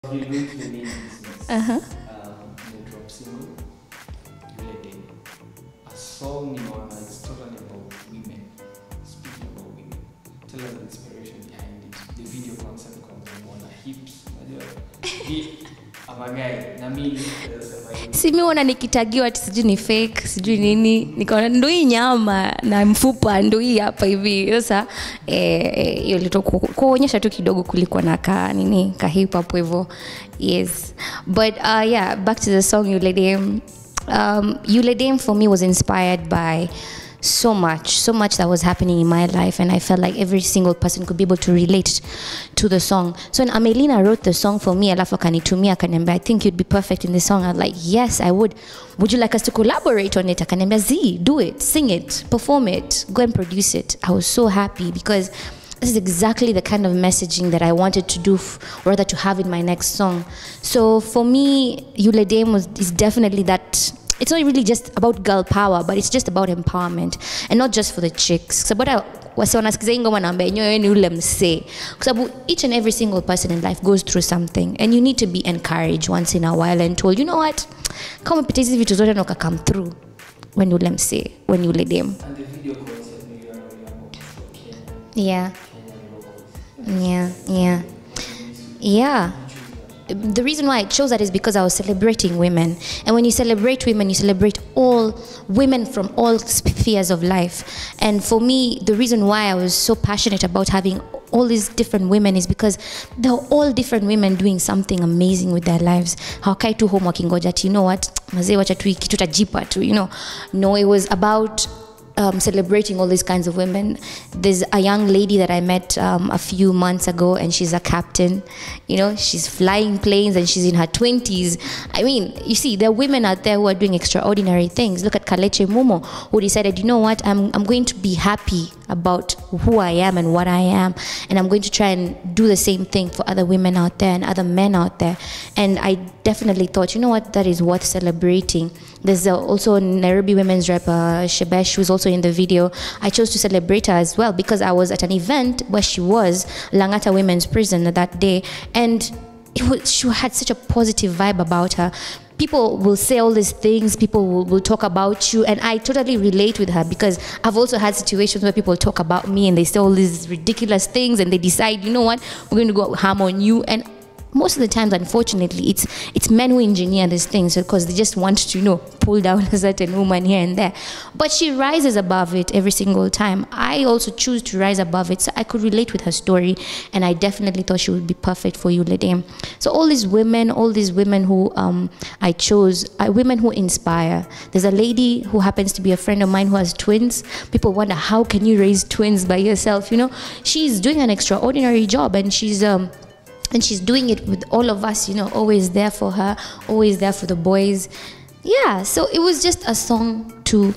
If you go to the main business, the drop single, you let them. A song in honor is totally about women, speaking about women. Tell us the inspiration behind it. The video concept comes on hips. I'm a guy. Si mimi wana nikitagiwa ati sijui ni fake, sijui nini. Nikaona ndo hii nyama na mfupa ndo hii hapa hivi. Sasa hiyo lito kuonyesha tu kidogo kulikuwa na ka hip hop hivyo. Yes. But yeah, back to the song You Let Them for me was inspired by so much that was happening in my life, and I felt like every single person could be able to relate to the song. So when Amelina wrote the song for me, alafu akanitumia akaniambia, I think you'd be perfect in this song. I was like, yes, I would. Would you like us to collaborate on it? Akaniambia, Z, do it, sing it, perform it, go and produce it. I was so happy because this is exactly the kind of messaging that I wanted to do, or rather to have in my next song. So for me, You Let Them is definitely that. It's not really just about girl power, but it's just about empowerment, and not just for the chicks. So wase wanasikiza hii ngoma naambia nyoyo ni ule msee, kwa sababu each and every single person in life goes through something, and you need to be encouraged once in a while and told, you know what, kama umepita hizi vitu zote na come through when you let them. And the video concept yeah. Yeah. The reason why I chose that is because I was celebrating women. And when you celebrate women, you celebrate all women from all spheres of life. And for me, the reason why I was so passionate about having all these different women is because they're all different women doing something amazing with their lives. Hawakai tu home wakingoja ati, you know what, mazee wacha tu kitu tajipa tu, you know. No, it was about celebrating all these kinds of women. There's a young lady that I met a few months ago, and she's a captain. You know, she's flying planes and she's in her 20s. I mean, you see, there are women out there who are doing extraordinary things. Look at Kaleche Momo, who decided, you know what, I'm going to be happy about who I am and what I am, and I'm going to try and do the same thing for other women out there and other men out there. And I definitely thought, you know what, that is worth celebrating. There's also Nairobi women's rapper Shebesh, who's also in the video. I chose to celebrate her as well because I was at an event where she was, Langata Women's Prison, that day, and she had such a positive vibe about her. People will say all these things, people will talk about you, and I totally relate with her because I've also had situations where people talk about me and they say all these ridiculous things and they decide, you know what, we're going to go harm on you. And most of the times, unfortunately, it's men who engineer these things because they just want to, you know, pull down a certain woman here and there. But she rises above it every single time. I also choose to rise above it, so I could relate with her story, and I definitely thought she would be perfect for You Let Them. So all these women who I chose are women who inspire. There's a lady who happens to be a friend of mine who has twins. People wonder, how can you raise twins by yourself? You know, she's doing an extraordinary job, and she's doing it with all of us, you know, always there for her, always there for the boys. Yeah, so it was just a song to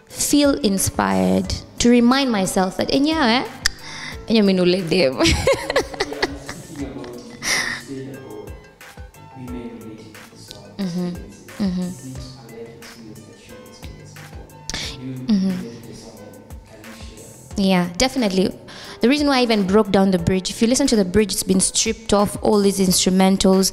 feel inspired, to remind myself that, and yeah, and you mean to let them. Yeah, definitely. The reason why I even broke down the bridge, if you listen to the bridge, it's been stripped off all these instrumentals.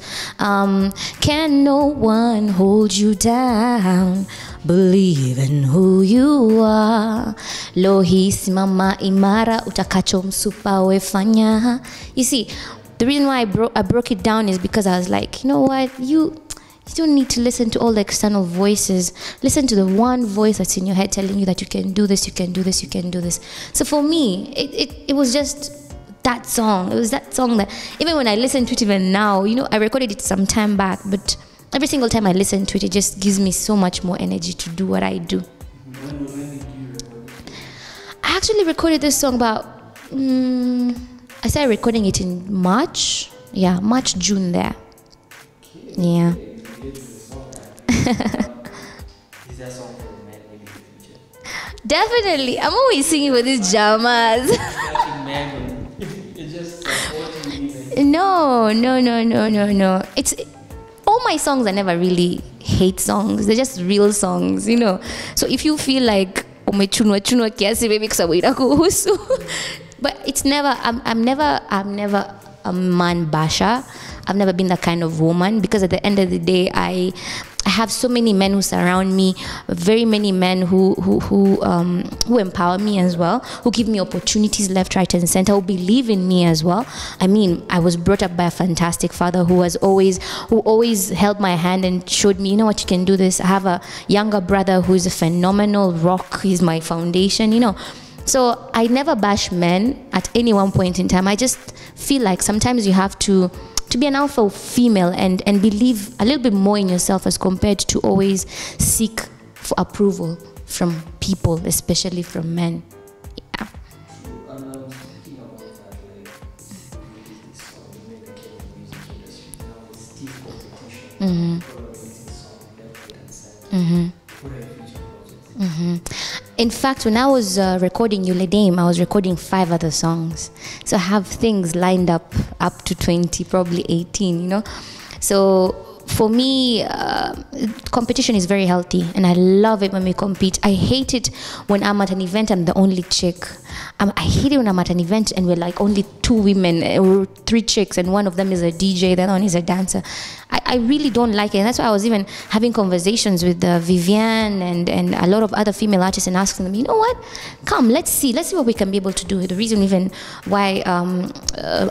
Can no one hold you down? Believe in who you are. Lohis mama imara utakacho msupa wefanya. You see, the reason why I broke it down is because I was like, you know what, you don't need to listen to all the external voices. Listen to the one voice that's in your head telling you that you can do this, you can do this, you can do this. So for me, it was just that song. It was that song that even when I listen to it even now, you know, I recorded it some time back, but every single time I listen to it, it just gives me so much more energy to do what I do. When did you record it? I actually recorded this song about, I started recording it in March. Yeah, March, June there. Okay. Yeah. Is there a song for men in the future? Definitely. I'm always singing with these jamas. It's just supporting women. No. It's all my songs are never really hate songs. They're just real songs, you know. So if you feel like umechunwa kiasi baby kusabu inakuhusu, but it's never. I'm never a man basher. I've never been that kind of woman, because at the end of the day, I have so many men who surround me, very many men who empower me as well, who give me opportunities left, right, and center, who believe in me as well. I mean, I was brought up by a fantastic father who always held my hand and showed me, you know what, you can do this. I have a younger brother who's a phenomenal rock. He's my foundation, you know. So I never bash men at any one point in time. I just feel like sometimes you have to be an alpha female and believe a little bit more in yourself as compared to always seek for approval from people, especially from men. Yeah. Speaking about that, like, you released this song, you made the Kenyan music industry, now it's stiff competition. Mm-hmm. People are releasing songs left, right, and center. Mm-hmm. What are your future projects? Mm-hmm. In fact, when I was recording Yule Dame, I was recording 5 other songs. So I have things lined up to 20, probably 18, you know. So for me, competition is very healthy, and I love it when we compete. I hate it when I'm at an event and I'm the only chick. I hate it when I'm at an event and we're like only 2 women or 3 chicks, and one of them is a DJ, the other one is a dancer. I really don't like it, and that's why I was even having conversations with Vivian and a lot of other female artists and asking them, you know what, come, let's see what we can be able to do. The reason even why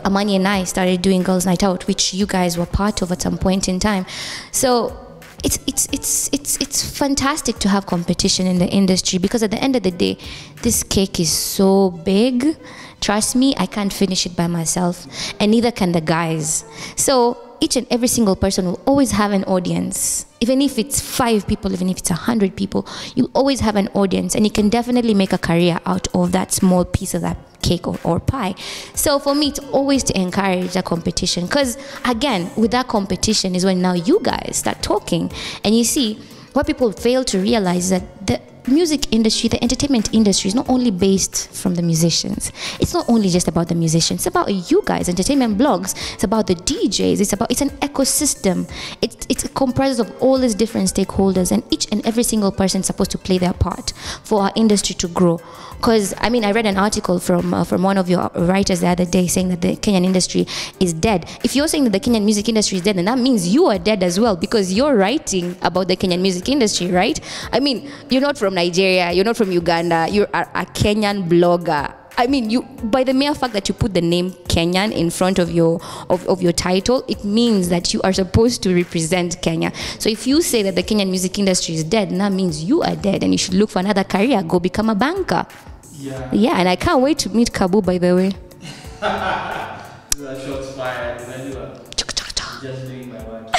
Amani and I started doing Girls Night Out, which you guys were part of at some point in time. So it's fantastic to have competition in the industry, because at the end of the day, this cake is so big. Trust me, I can't finish it by myself, and neither can the guys. So each and every single person will always have an audience. Even if it's 5 people, even if it's 100 people, you'll always have an audience, and you can definitely make a career out of that small piece of that cake or pie. So for me, it's always to encourage the competition, because again, with that competition is when now you guys start talking, and you see what people fail to realize, that the music industry, the entertainment industry, is not only based from the musicians. It's not only just about the musicians. It's about you guys, entertainment blogs. It's about the DJs. It's an ecosystem. It comprises of all these different stakeholders, and each and every single person is supposed to play their part for our industry to grow. Because I mean, I read an article from one of your writers the other day saying that the Kenyan industry is dead. If you're saying that the Kenyan music industry is dead, then that means you are dead as well, because you're writing about the Kenyan music industry, right? I mean, you're not from Nigeria, you're not from Uganda, you're a Kenyan blogger. I mean, you, by the mere fact that you put the name Kenyan in front of your title, it means that you are supposed to represent Kenya. So if you say that the Kenyan music industry is dead, that means you are dead, and you should look for another career, go become a banker. Yeah, and I can't wait to meet Kabu, by the way. The shots fired. Just doing my work.